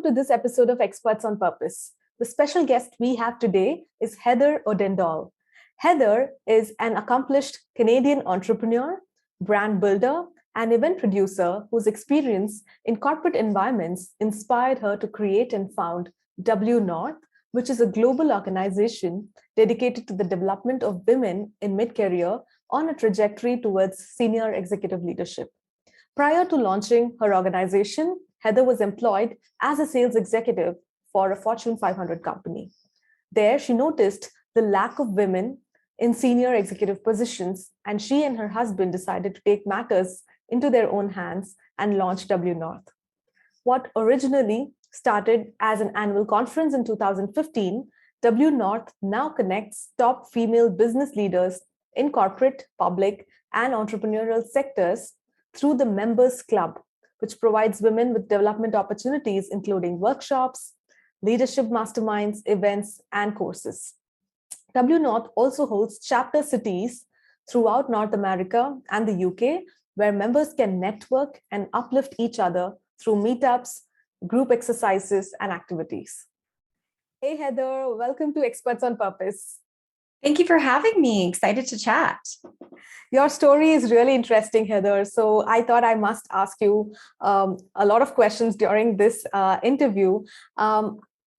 to this episode of Experts on Purpose. The special guest we have today is Heather Odendaal. Heather is an accomplished Canadian entrepreneur, brand builder, and event producer whose experience in corporate environments inspired her to create and found WNORTH, which is a global organization dedicated to the development of women in mid-career on a trajectory towards senior executive leadership. Prior to launching her organization, Heather was employed as a sales executive for a Fortune 500 company. There, she noticed the lack of women in senior executive positions, and she and her husband decided to take matters into their own hands and launch WNORTH. What originally started as an annual conference in 2015, WNORTH now connects top female business leaders in corporate, public, and entrepreneurial sectors through the Members Club, which provides women with development opportunities, including workshops, leadership masterminds, events, and courses. WNORTH also holds chapter cities throughout North America and the UK, where members can network and uplift each other through meetups, group exercises, and activities. Hey, Heather, welcome to Experts on Purpose. Thank you for having me. Excited to chat. Your story is really interesting, Heather. So I thought I must ask you a lot of questions during this interview.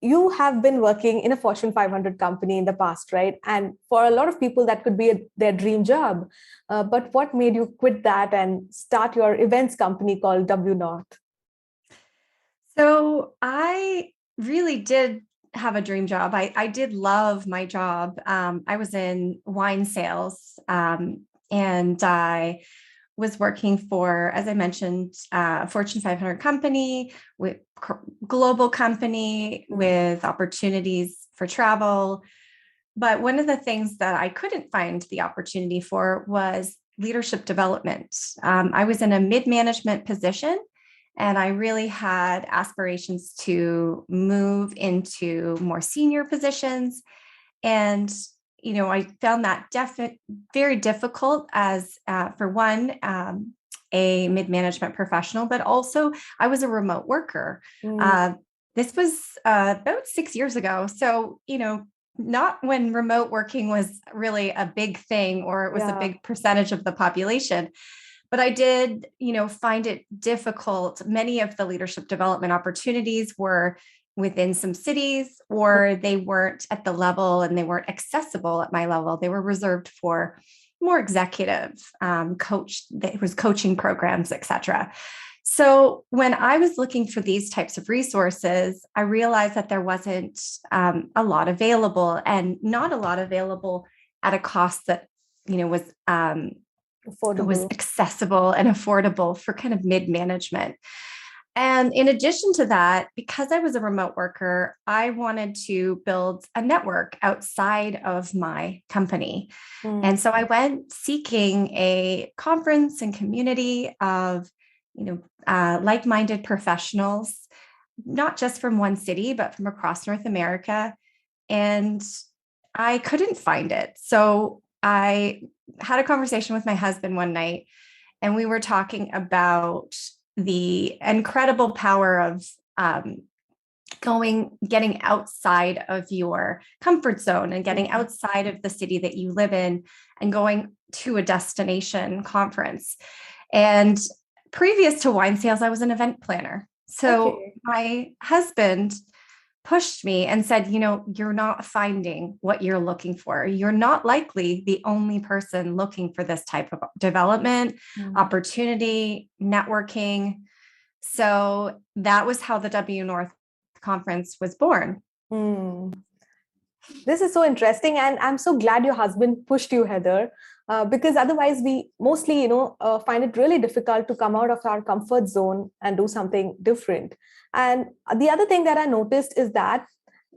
You have been working in a Fortune 500 company in the past, right? And for a lot of people, that could be their dream job. But what made you quit that and start your events company called WNORTH? So I really did have a dream job. I did love my job. I was in wine sales, and I was working for, as I mentioned, Fortune 500 company, with global company with opportunities for travel. But one of the things that I couldn't find the opportunity for was leadership development. I was in a mid-management position, and I really had aspirations to move into more senior positions. And, I found that very difficult as, for one, a mid-management professional, but also I was a remote worker. This was about 6 years ago. So, not when remote working was really a big thing, or it was a big percentage of the population. But I did, find it difficult. Many of the leadership development opportunities were within some cities, or they weren't at the level and they weren't accessible at my level. They were reserved for more executive there was coaching programs, et cetera. So when I was looking for these types of resources, I realized that there wasn't a lot available, and not a lot available at a cost that, was accessible and affordable for kind of mid-management. And in addition to that, because I was a remote worker, I wanted to build a network outside of my company. And so I went seeking a conference and community of, like-minded professionals, not just from one city, but from across North America. And I couldn't find it. So I had a conversation with my husband one night, and we were talking about the incredible power of getting outside of your comfort zone and getting outside of the city that you live in and going to a destination conference. And previous to wine sales, I was an event planner. So my husband pushed me and said, you're not finding what you're looking for. You're not likely the only person looking for this type of development, opportunity, networking. So that was how the WNORTH conference was born. This is so interesting. And I'm so glad your husband pushed you, Heather, because otherwise we mostly, find it really difficult to come out of our comfort zone and do something different. And the other thing that I noticed is that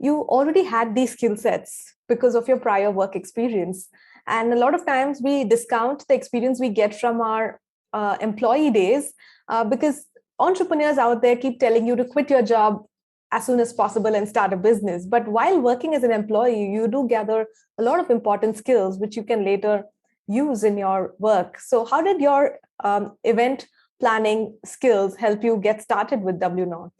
you already had these skill sets because of your prior work experience. And a lot of times we discount the experience we get from our employee days because entrepreneurs out there keep telling you to quit your job as soon as possible and start a business. But while working as an employee, you do gather a lot of important skills, which you can later use in your work. So how did your event planning skills help you get started with WNORTH?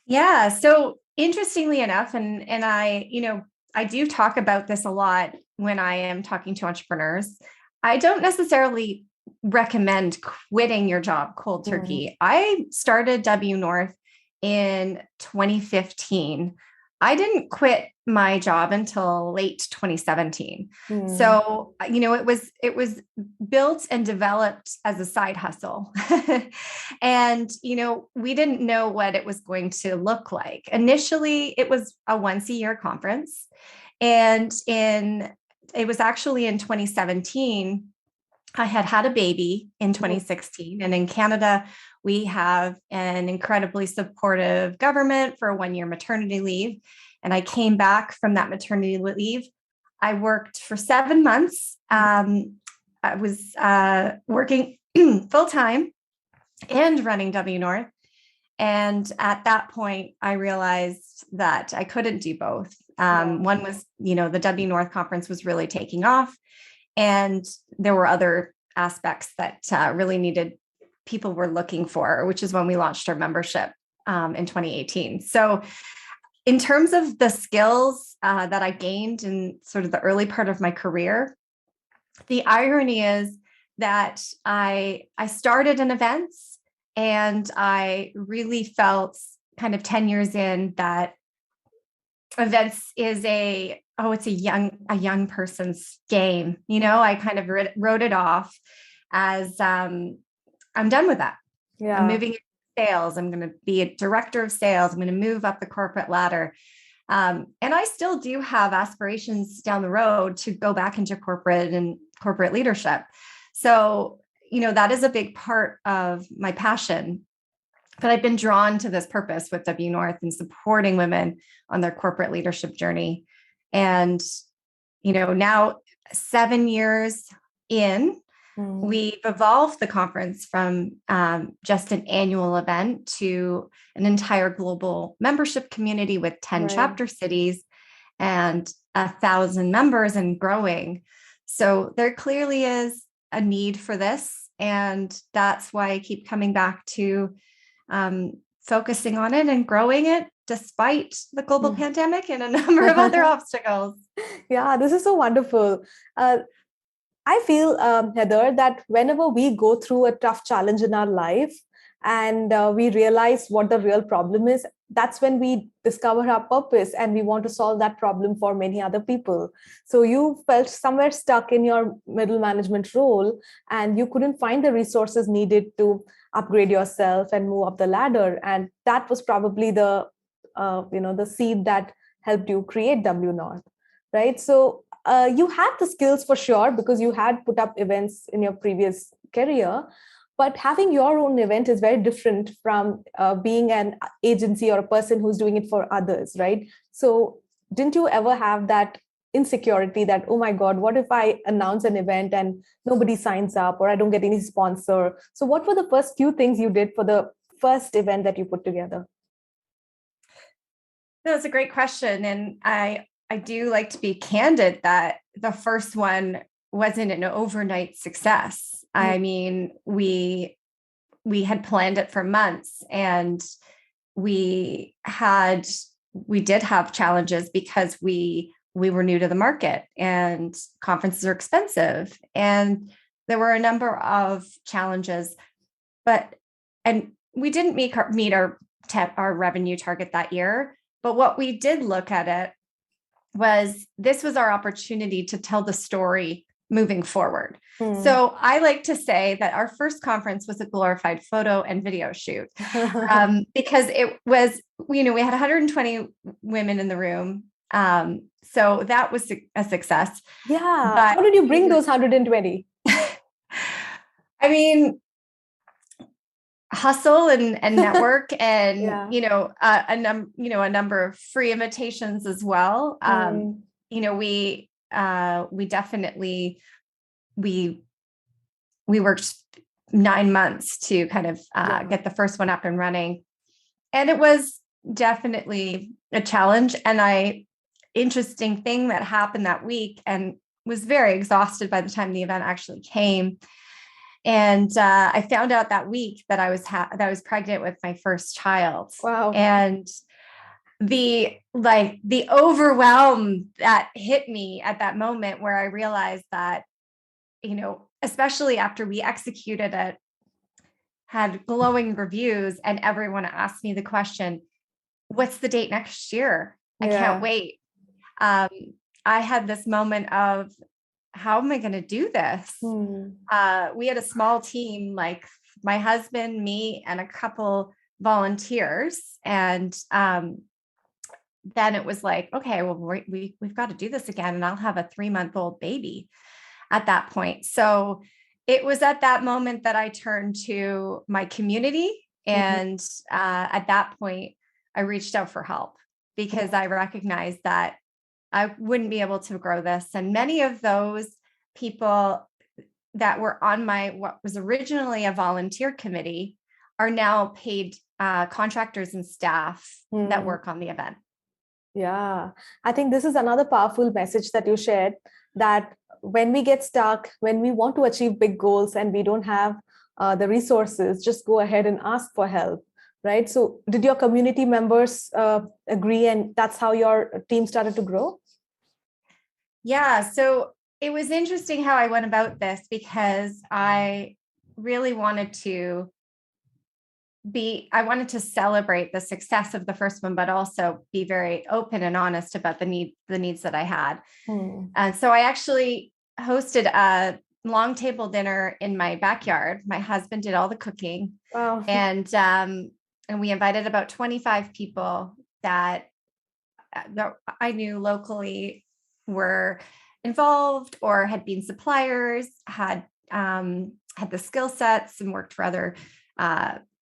Yeah. So interestingly enough, and I, I do talk about this a lot when I am talking to entrepreneurs. I don't necessarily recommend quitting your job cold Mm, turkey. I started W North in 2015. I didn't quit my job until late 2017. mm, So, it was built and developed as a side hustle. And, we didn't know what it was going to look like. Initially, it was a once a year conference. And it was actually in 2017. I had had a baby in mm, 2016. And in Canada, we have an incredibly supportive government for a 1 year maternity leave. And I came back from that maternity leave. I worked for 7 months. I was working full time and running W North. And at that point, I realized that I couldn't do both. yeah. One was, the W North conference was really taking off. And there were other aspects that really needed, people were looking for, which is when we launched our membership in 2018. So, in terms of the skills that I gained in sort of the early part of my career, the irony is that I started in events, and I really felt kind of 10 years in that events is it's a young person's game. I kind of wrote it off as I'm done with that. I'm Yeah. moving into sales. I'm going to be a director of sales. I'm going to move up the corporate ladder. And I still do have aspirations down the road to go back into corporate and corporate leadership. So, that is a big part of my passion. But I've been drawn to this purpose with W North and supporting women on their corporate leadership journey. And, now 7 years in, Mm, we've evolved the conference from just an annual event to an entire global membership community with 10 right. chapter cities and 1,000 members and growing. So there clearly is a need for this. And that's why I keep coming back to focusing on it and growing it despite the global Mm. pandemic and a number of other obstacles. Yeah, this is so wonderful. Uh, I feel, Heather, that whenever we go through a tough challenge in our life and we realize what the real problem is, that's when we discover our purpose and we want to solve that problem for many other people. So you felt somewhere stuck in your middle management role and you couldn't find the resources needed to upgrade yourself and move up the ladder. And that was probably the seed that helped you create W North, right? So you had the skills for sure because you had put up events in your previous career, but having your own event is very different from being an agency or a person who's doing it for others, right? So didn't you ever have that insecurity that, oh my god, what if I announce an event and nobody signs up or I don't get any sponsor? So what were the first few things you did for the first event that you put together? That's a great question. And I do like to be candid that the first one wasn't an overnight success. Mm, I mean, we had planned it for months, and we had we did have challenges because we were new to the market, and conferences are expensive, and there were a number of challenges. But and we didn't meet our revenue target that year. But what we did look at it was, this was our opportunity to tell the story moving forward. mm. So I like to say that our first conference was a glorified photo and video shoot, because it was, we had 120 women in the room. So that was a success. Yeah. But How did you bring those 120? I mean, hustle and network, and Yeah. a number of free invitations as well. Mm, We definitely we we worked 9 months to kind of yeah. get the first one up and running, and it was definitely a challenge. And interesting thing that happened that week, and was very exhausted by the time the event actually came, And I found out that week that that I was pregnant with my first child. Wow. And the overwhelm that hit me at that moment, where I realized that, especially after we executed it, had glowing reviews, and everyone asked me the question, what's the date next year? I can't wait. I had this moment of, how am I going to do this? We had a small team, like my husband, me, and a couple volunteers. And then it was like, okay, well, we've got to do this again. And I'll have a 3-month-old baby at that point. So it was at that moment that I turned to my community. And at that point, I reached out for help, because I recognized that I wouldn't be able to grow this. And many of those people that were on what was originally a volunteer committee are now paid contractors and staff that work on the event. Yeah, I think this is another powerful message that you shared, that when we get stuck, when we want to achieve big goals and we don't have the resources, just go ahead and ask for help, right? So did your community members agree, and that's how your team started to grow? Yeah, so it was interesting how I went about this, because I really wanted to celebrate the success of the first one, but also be very open and honest about the needs that I had. And so I actually hosted a long table dinner in my backyard. My husband did all the cooking. Wow. And we invited about 25 people that I knew locally were involved, or had been suppliers, had the skill sets, and worked for other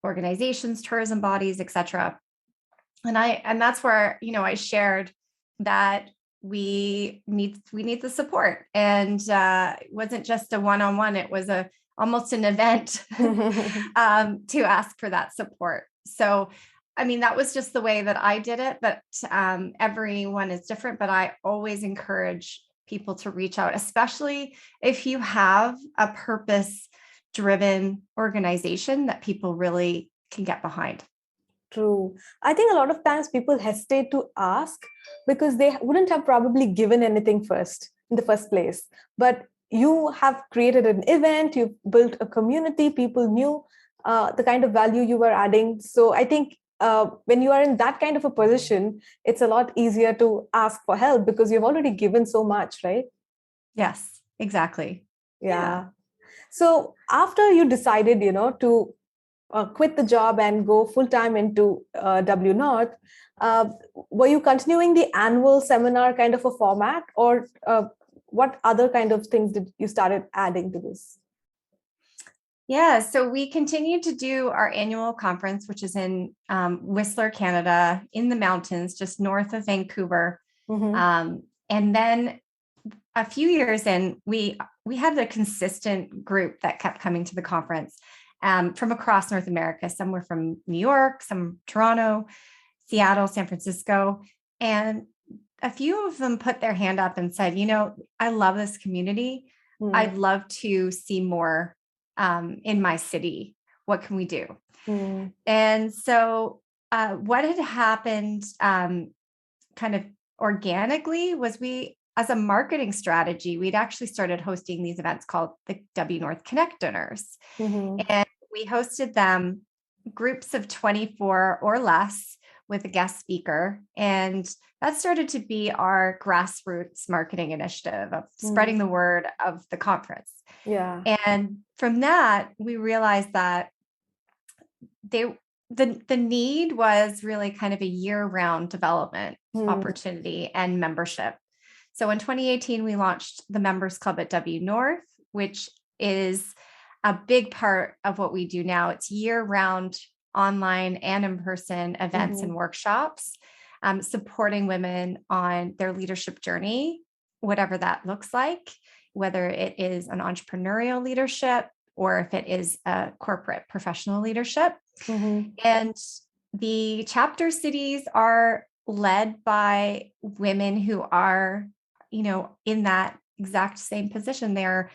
organizations, tourism bodies, etc. And that's where, I shared that we need the support. And it wasn't just a one-on-one, it was almost an event to ask for that support. So, that was just the way that I did it, but everyone is different. But I always encourage people to reach out, especially if you have a purpose-driven organization that people really can get behind. True. I think a lot of times people hesitate to ask because they wouldn't have probably given anything first in the first place. But you have created an event, you've built a community, people knew the kind of value you were adding. So I think when you are in that kind of a position, it's a lot easier to ask for help because you've already given so much, right? Yes, exactly. Yeah. So after you decided, to quit the job and go full-time into WNORTH, were you continuing the annual seminar kind of a format, or what other kind of things did you started adding to this? Yeah, so we continued to do our annual conference, which is in Whistler, Canada, in the mountains, just north of Vancouver. And then a few years in, we had a consistent group that kept coming to the conference from across North America. Some were from New York, some Toronto, Seattle, San Francisco. And a few of them put their hand up and said, I love this community. I'd love to see more in my city. What can we do? And so what had happened kind of organically was, we, as a marketing strategy, we'd actually started hosting these events called the WNORTH Connect Dinners. And we hosted them groups of 24 or less with a guest speaker. And that started to be our grassroots marketing initiative of spreading the word of the conference. Yeah. And from that, we realized that the need was really kind of a year-round development opportunity and membership. So in 2018, we launched the Members Club at WNORTH, which is a big part of what we do now. It's year-round online and in-person events and workshops, supporting women on their leadership journey, whatever that looks like, whether it is an entrepreneurial leadership or if it is a corporate professional leadership. And the chapter cities are led by women who are, in that exact same position. They're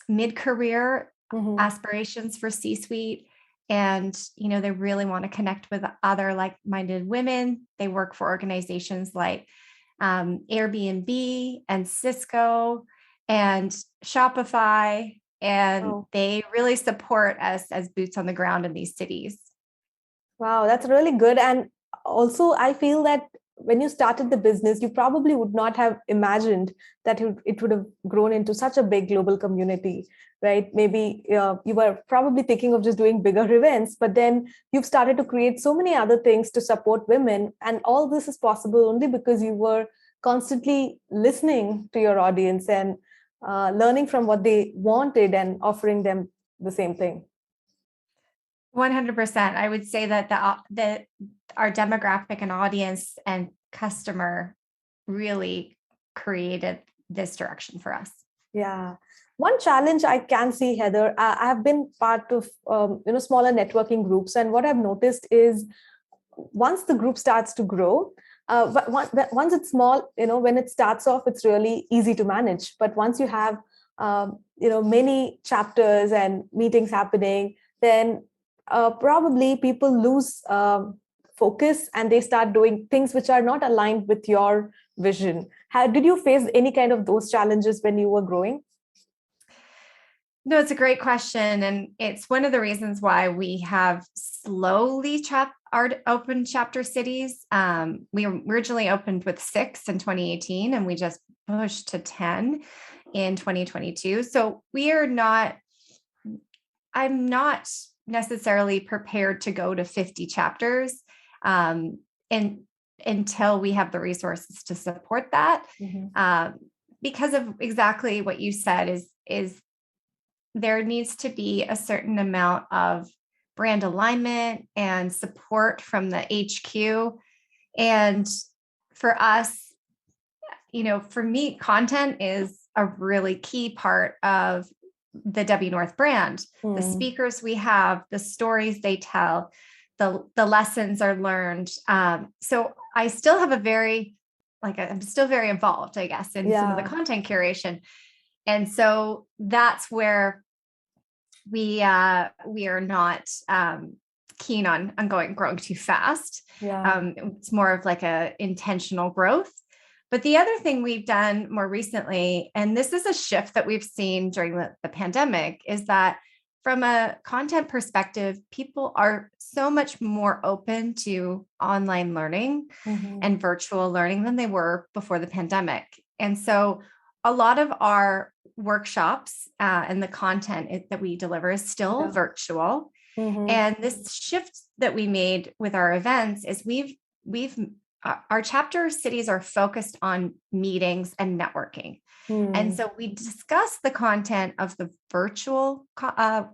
mid-career aspirations for C-suite. And, they really want to connect with other like-minded women. They work for organizations like Airbnb and Cisco and Shopify. And they really support us as boots on the ground in these cities. Wow, that's really good. And also, I feel that when you started the business, you probably would not have imagined that it would have grown into such a big global community, right? Maybe you were probably thinking of just doing bigger events, but then you've started to create so many other things to support women. And all this is possible only because you were constantly listening to your audience and learning from what they wanted and offering them the same thing. 100%. I would say that our demographic and audience and customer really created this direction for us. Yeah. One challenge I can see, Heather, I have been part of smaller networking groups, and what I've noticed is once the group starts to grow, once it's small, when it starts off, it's really easy to manage. But once you have many chapters and meetings happening, then probably people lose focus and they start doing things which are not aligned with your vision. Did you face any kind of those challenges when you were growing? No, it's a great question. And it's one of the reasons why we have slowly opened chapter cities. We originally opened with 6 in 2018, and we just pushed to 10 in 2022. So I'm not necessarily prepared to go to 50 chapters until we have the resources to support that. Because of exactly what you said is there needs to be a certain amount of brand alignment and support from the HQ. And for us, for me, content is a really key part of the WNORTH brand. The speakers we have, the stories they tell, the lessons are learned. So I still have I'm still very involved, I guess, in some of the content curation. And so that's where we are not keen on growing too fast. It's more of like a intentional growth. But the other thing we've done more recently, and this is a shift that we've seen during the pandemic, is that from a content perspective, people are so much more open to online learning and virtual learning than they were before the pandemic. And so a lot of our workshops and the content that we deliver is still virtual. And this shift that we made with our events is our chapter cities are focused on meetings and networking. And so we discuss the content of the virtual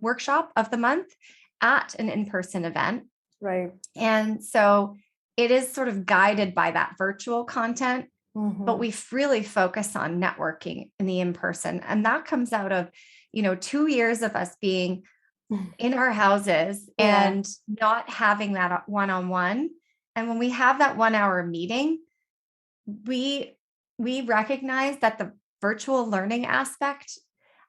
workshop of the month at an in-person event. Right. And so it is sort of guided by that virtual content, but we really focus on networking in the in-person. And that comes out of, 2 years of us being in our houses and not having that one-on-one. And when we have that 1 hour meeting, we recognize that the virtual learning aspect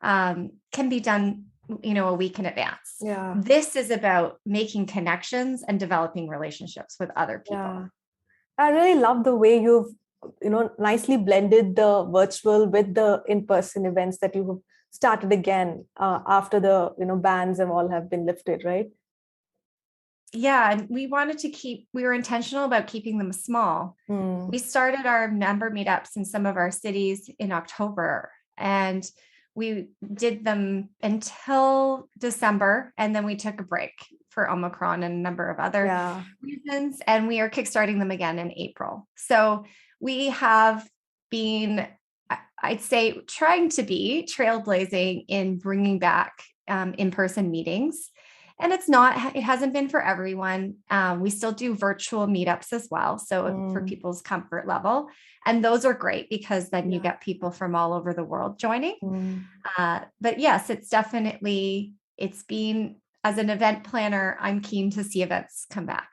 can be done, a week in advance. This is about making connections and developing relationships with other people. I really love the way you've, nicely blended the virtual with the in-person events that you have started again after the, bans and all have been lifted, right? Yeah, and we were intentional about keeping them small. We started our member meetups in some of our cities in October, and we did them until December, and then we took a break for Omicron and a number of other reasons, and we are kickstarting them again in April. So we have been, I'd say, trying to be trailblazing in bringing back in-person meetings. And it hasn't been for everyone. We still do virtual meetups as well. So for people's comfort level. And those are great because then you get people from all over the world joining. But yes, it's been, as an event planner, I'm keen to see events come back.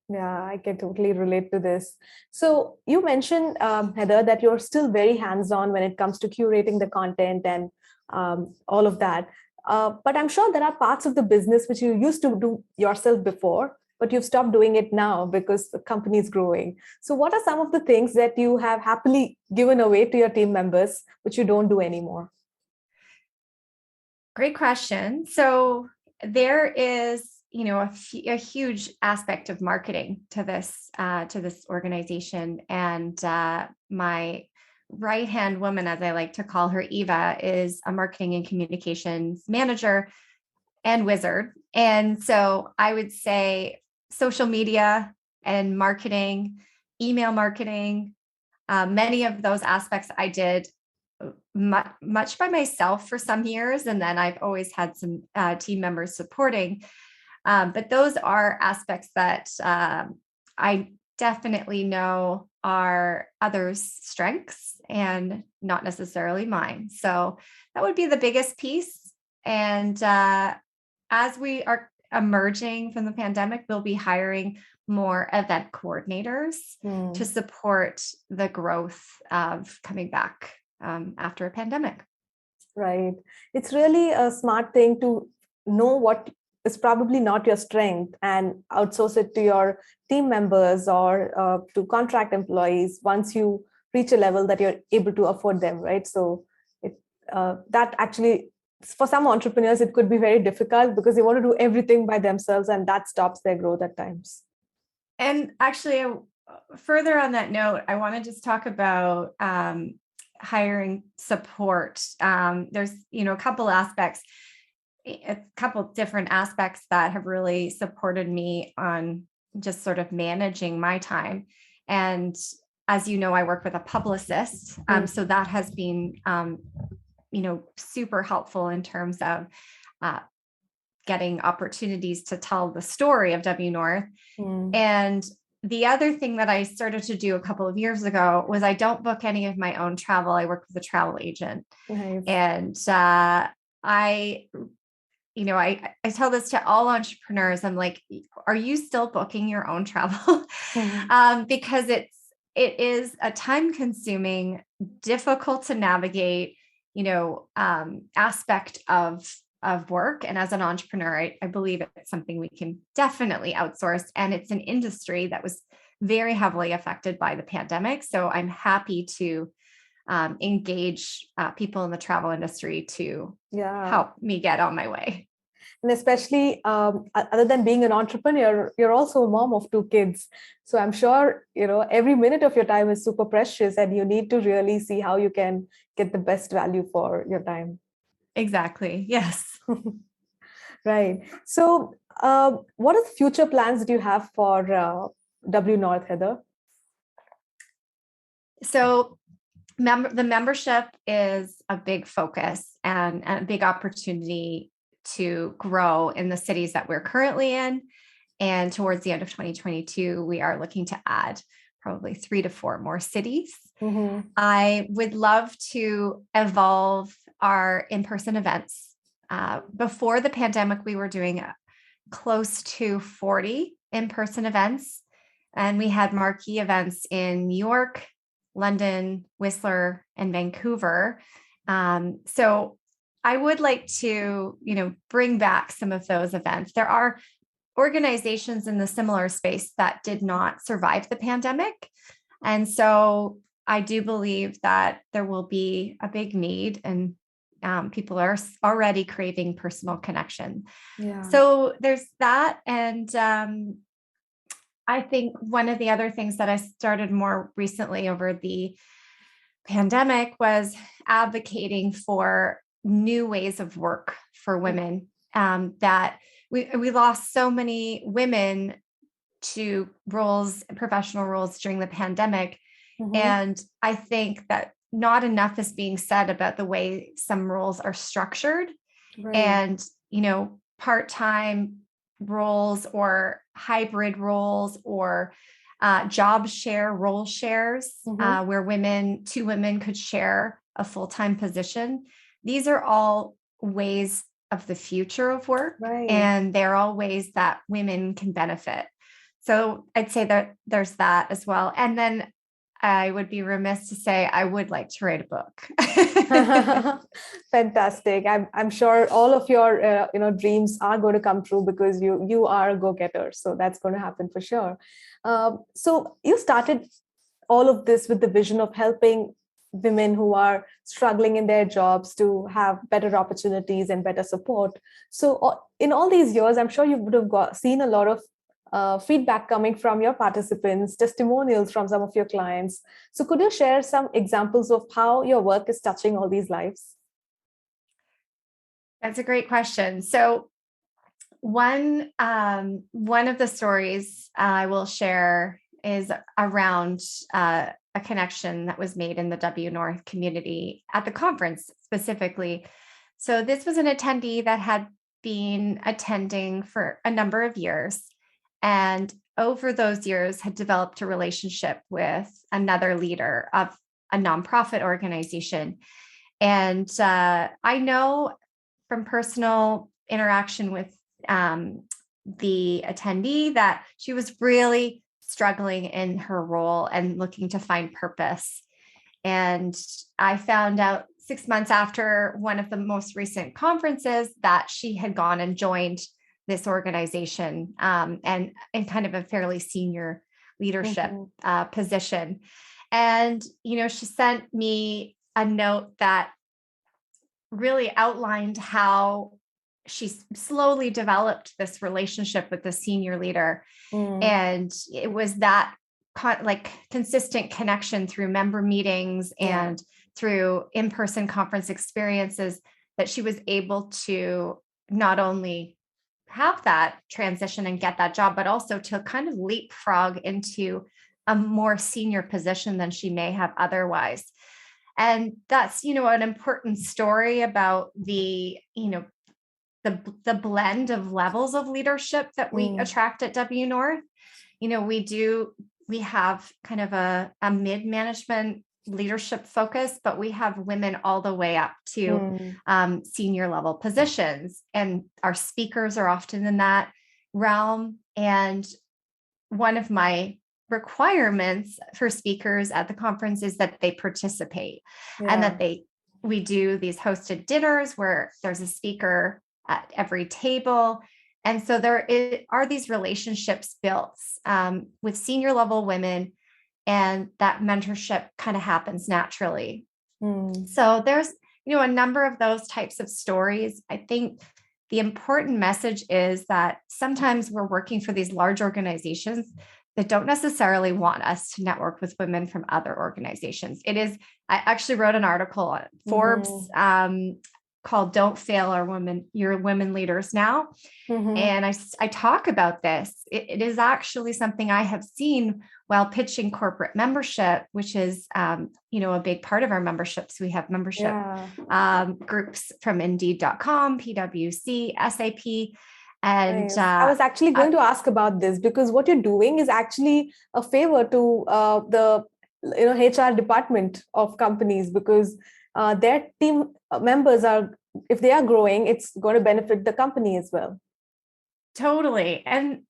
Yeah, I can totally relate to this. So you mentioned, Heather, that you're still very hands-on when it comes to curating the content and all of that. But I'm sure there are parts of the business which you used to do yourself before, but you've stopped doing it now because the company is growing. So what are some of the things that you have happily given away to your team members, which you don't do anymore? Great question. So there is, a huge aspect of marketing to this organization, and my right hand woman, as I like to call her, Eva, is a marketing and communications manager and wizard. And so I would say social media and marketing, email marketing, many of those aspects I did much by myself for some years. And then I've always had some team members supporting. But those are aspects that I definitely know are others' strengths and not necessarily mine. So that would be the biggest piece. And as we are emerging from the pandemic, we'll be hiring more event coordinators to support the growth of coming back after a pandemic. Right. It's really a smart thing to know what is probably not your strength and outsource it to your team members or to contract employees once you reach a level that you're able to afford them, right? So that actually, for some entrepreneurs, it could be very difficult because they want to do everything by themselves, and that stops their growth at times. And actually, further on that note, I want to just talk about hiring support. There's, a couple aspects, a couple different aspects that have really supported me on just sort of managing my time. And as you know, I work with a publicist. So that has been, super helpful in terms of getting opportunities to tell the story of WNORTH. And the other thing that I started to do a couple of years ago was I don't book any of my own travel. I work with a travel agent. Nice. And I tell this to all entrepreneurs. I'm like, are you still booking your own travel? Because it is a time consuming, difficult to navigate, aspect of work. And as an entrepreneur, I believe it's something we can definitely outsource. And it's an industry that was very heavily affected by the pandemic. So I'm happy to engage people in the travel industry to help me get on my way. And especially other than being an entrepreneur, you're also a mom of 2 kids. So I'm sure, every minute of your time is super precious and you need to really see how you can get the best value for your time. Exactly. Yes. Right. So what are the future plans that you have for WNORTH, Heather? So the membership is a big focus and a big opportunity to grow in the cities that we're currently in. And towards the end of 2022, we are looking to add probably 3 to 4 more cities. I would love to evolve our in-person events. Before the pandemic, we were doing close to 40 in-person events, and we had marquee events in New York, London, Whistler, and Vancouver. So I would like to, bring back some of those events. There are organizations in the similar space that did not survive the pandemic. And so I do believe that there will be a big need, and people are already craving personal connection. Yeah. So there's that. And I think one of the other things that I started more recently over the pandemic was advocating for new ways of work for women. That we lost so many women to professional roles during the pandemic. And I think that not enough is being said about the way some roles are structured. Right. And, part-time roles or hybrid roles or job share, role shares, where 2 women could share a full-time position. These are all ways of the future of work. Right. And they're all ways that women can benefit. So I'd say that there's that as well. And then I would be remiss to say I would like to write a book. Fantastic. I'm sure all of your dreams are going to come true because you are a go-getter. So that's going to happen for sure. So you started all of this with the vision of helping women who are struggling in their jobs to have better opportunities and better support. So in all these years, I'm sure you would have seen a lot of feedback coming from your participants, testimonials from some of your clients. So could you share some examples of how your work is touching all these lives? That's a great question. So one of the stories I will share is around a connection that was made in the WNORTH community at the conference specifically. So this was an attendee that had been attending for a number of years, and over those years had developed a relationship with another leader of a nonprofit organization. And I know from personal interaction with the attendee that she was really struggling in her role and looking to find purpose. And I found out 6 months after one of the most recent conferences that she had gone and joined this organization, and in kind of a fairly senior leadership position. And, she sent me a note that really outlined how she slowly developed this relationship with the senior leader. And it was that consistent connection through member meetings and through in-person conference experiences that she was able to not only have that transition and get that job, but also to kind of leapfrog into a more senior position than she may have otherwise. And that's, an important story about the blend of levels of leadership that we attract at WNORTH. We have kind of a mid-management leadership focus, but we have women all the way up to senior level positions. And our speakers are often in that realm. And one of my requirements for speakers at the conference is that they participate and that we do these hosted dinners where there's a speaker at every table. And so there are these relationships built with senior level women, and that mentorship kind of happens naturally. So there's, a number of those types of stories. I think the important message is that sometimes we're working for these large organizations that don't necessarily want us to network with women from other organizations. I actually wrote an article on Forbes called "Don't Fail Our Women, Your Women Leaders Now." And I talk about this. It is actually something I have seen while pitching corporate membership, which is, a big part of our memberships. We have membership groups from Indeed.com, PwC, SAP. And nice. I was actually going to ask about this because what you're doing is actually a favor to the HR department of companies, because their team members if they are growing, it's going to benefit the company as well. Totally. And,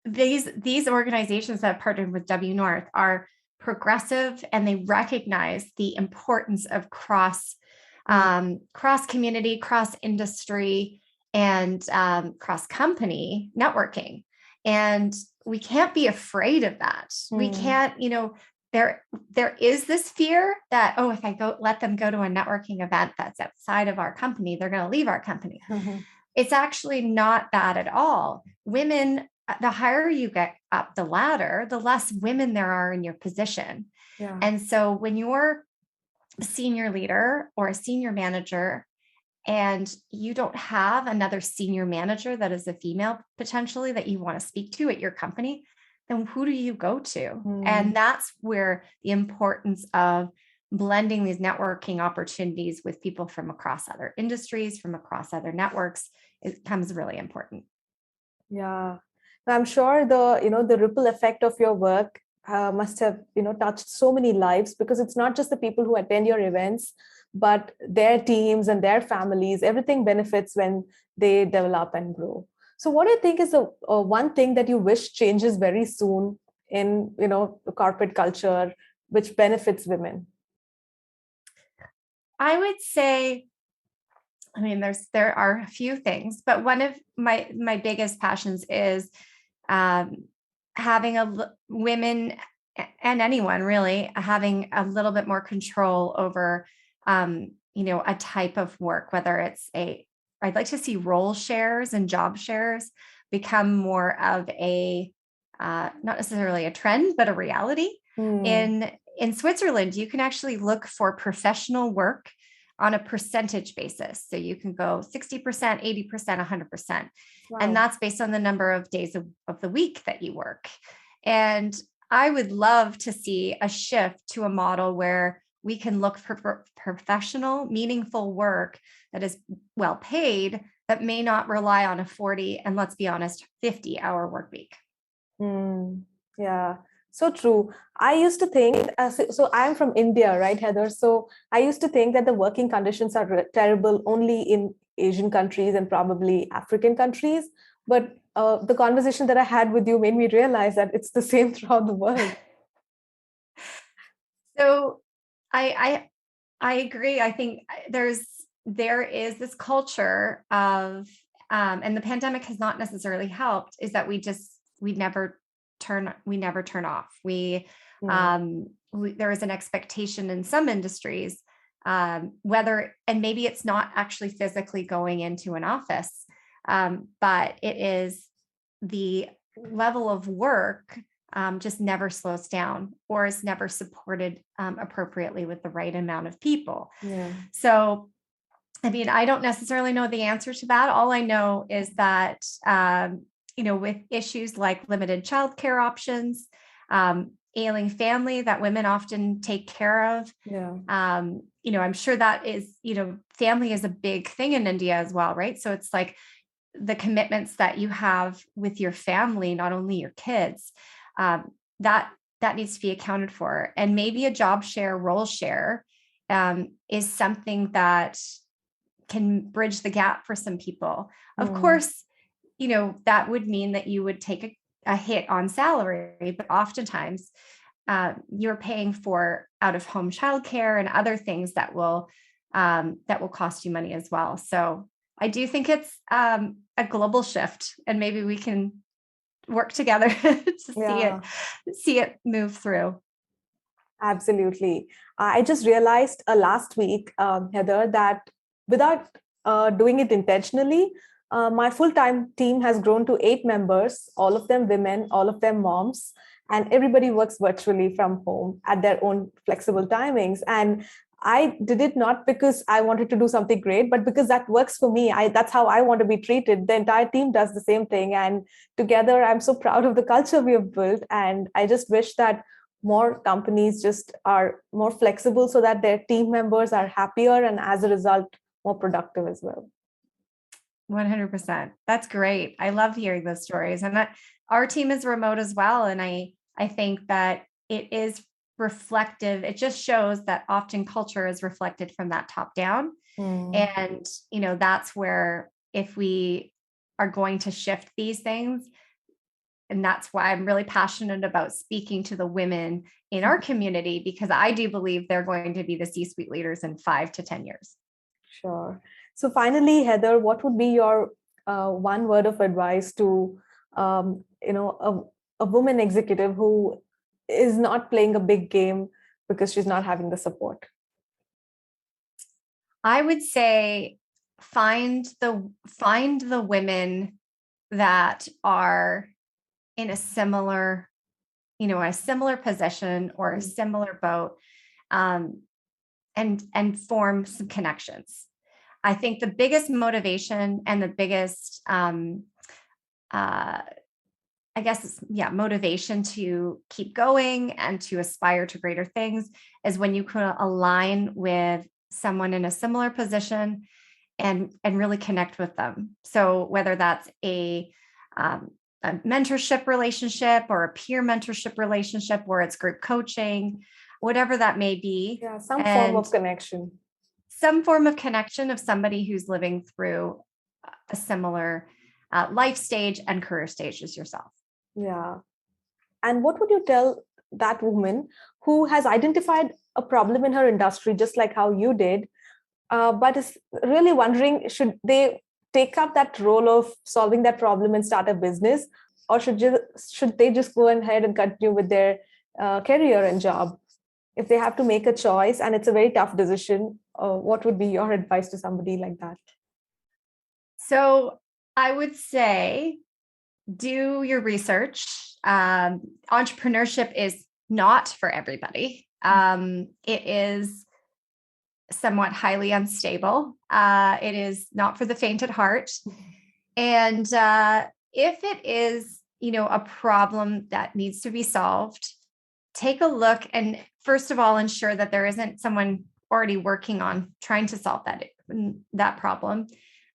these organizations that have partnered with WNORTH are progressive, and they recognize the importance of cross community, cross industry, and cross company networking. And we can't be afraid of that. We can't, there is this fear that, if I let them go to a networking event that's outside of our company, they're going to leave our company. It's actually not that at all. Women, the higher you get up the ladder, the less women there are in your position. And so when you're a senior leader or a senior manager, and you don't have another senior manager that is a female potentially that you want to speak to at your company, then who do you go to? And that's where the importance of blending these networking opportunities with people from across other industries, from across other networks, it becomes really important. Yeah. I'm sure the ripple effect of your work must have, touched so many lives, because it's not just the people who attend your events, but their teams and their families. Everything benefits when they develop and grow. So what do you think is the one thing that you wish changes very soon in, the corporate culture which benefits women? I would say, I mean, there are a few things, but one of my biggest passions is having women and anyone really having a little bit more control over, a type of work, whether I'd like to see role shares and job shares become more of not necessarily a trend, but a reality. In Switzerland, you can actually look for professional work on a percentage basis. So you can go 60%, 80%, 100%. Wow. And that's based on the number of days of the week that you work. And I would love to see a shift to a model where we can look for professional, meaningful work that is well paid, that may not rely on a 40 and, let's be honest, 50-hour work week. Yeah. So true. I used to think, so I'm from India, right, Heather? So I used to think that the working conditions are terrible only in Asian countries and probably African countries. But the conversation that I had with you made me realize that it's the same throughout the world. So I agree. I think there is this culture of, and the pandemic has not necessarily helped, is that we never turn off. There is an expectation in some industries, and maybe it's not actually physically going into an office, but it is the level of work just never slows down or is never supported appropriately with the right amount of people. Yeah. So, I mean, I don't necessarily know the answer to that. All I know is that, with issues like limited childcare options, ailing family that women often take care of. Yeah. I'm sure that is, family is a big thing in India as well, right? So it's like the commitments that you have with your family, not only your kids, that needs to be accounted for. And maybe a job share, role share, is something that can bridge the gap for some people. Of course, that would mean that you would take a hit on salary, but oftentimes you're paying for out-of-home childcare and other things that will cost you money as well. So I do think it's a global shift, and maybe we can work together to see it move through. Absolutely. I just realized last week, Heather, that without doing it intentionally, my full-time team has grown to 8 members, all of them women, all of them moms, and everybody works virtually from home at their own flexible timings. And I did it not because I wanted to do something great, but because that works for me. That's how I want to be treated. The entire team does the same thing. And together, I'm so proud of the culture we have built. And I just wish that more companies just are more flexible so that their team members are happier and as a result, more productive as well. 100%. That's great. I love hearing those stories. And our team is remote as well. And I think that it is reflective. It just shows that often culture is reflected from that top down. And, that's where, if we are going to shift these things, and that's why I'm really passionate about speaking to the women in our community, because I do believe they're going to be the C-suite leaders in 5 to 10 years. Sure. So finally, Heather, what would be your one word of advice to, a woman executive who is not playing a big game because she's not having the support? I would say find the women that are in a similar position or a similar boat, and form some connections. I think the biggest motivation and the biggest, motivation to keep going and to aspire to greater things is when you can align with someone in a similar position and really connect with them. So whether that's a mentorship relationship or a peer mentorship relationship where it's group coaching, whatever that may be. Yeah, some form of connection. Some form of connection of somebody who's living through a similar life stage and career stage as yourself. Yeah. And what would you tell that woman who has identified a problem in her industry, just like how you did, but is really wondering, should they take up that role of solving that problem and start a business, or should they just go ahead and continue with their career and job? If they have to make a choice and it's a very tough decision, what would be your advice to somebody like that? So I would say do your research. Entrepreneurship is not for everybody. It is somewhat highly unstable. It is not for the faint at heart. And if it is, a problem that needs to be solved, take a look and first of all, ensure that there isn't someone already working on trying to solve that problem.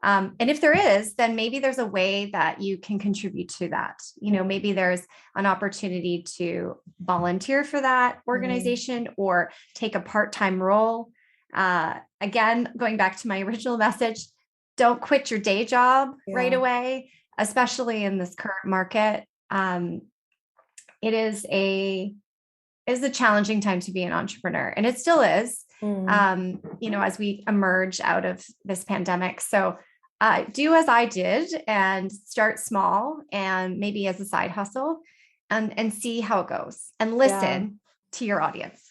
And if there is, then maybe there's a way that you can contribute to that. Maybe there's an opportunity to volunteer for that organization or take a part-time role. Again, going back to my original message, don't quit your day job right away, especially in this current market. It is a challenging time to be an entrepreneur, and it still is, as we emerge out of this pandemic. So do as I did and start small and maybe as a side hustle and see how it goes and listen to your audience.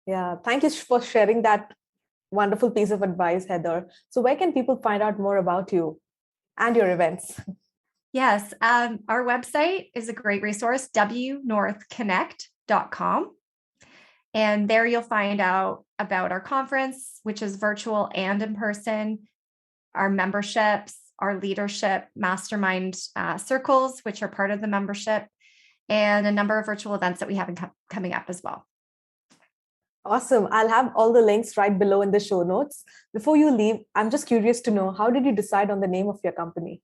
Yeah. Thank you for sharing that wonderful piece of advice, Heather. So where can people find out more about you and your events? Yes. Our website is a great resource, WNORTHconnect.com. And there you'll find out about our conference, which is virtual and in person, our memberships, our leadership mastermind circles, which are part of the membership, and a number of virtual events that we have coming up as well. Awesome. I'll have all the links right below in the show notes. Before you leave, I'm just curious to know, how did you decide on the name of your company?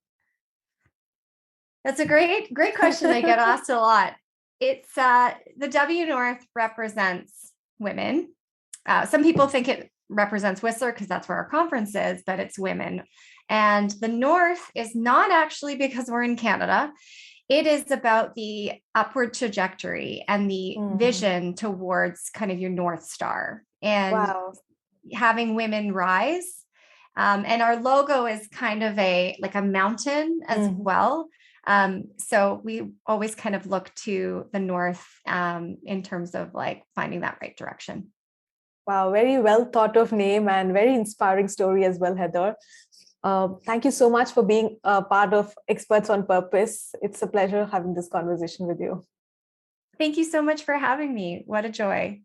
That's a great question. I get asked a lot. It's the WNORTH represents women. Some people think it represents Whistler because that's where our conference is, but it's women. And the North is not actually because we're in Canada. It is about the upward trajectory and the vision towards kind of your North Star and having women rise. And our logo is kind of like a mountain as well. So we always kind of look to the North in terms of like finding that right direction. Wow, very well thought of name and very inspiring story as well, Heather. Thank you so much for being a part of Experts on Purpose. It's a pleasure having this conversation with you. Thank you so much for having me. What a joy.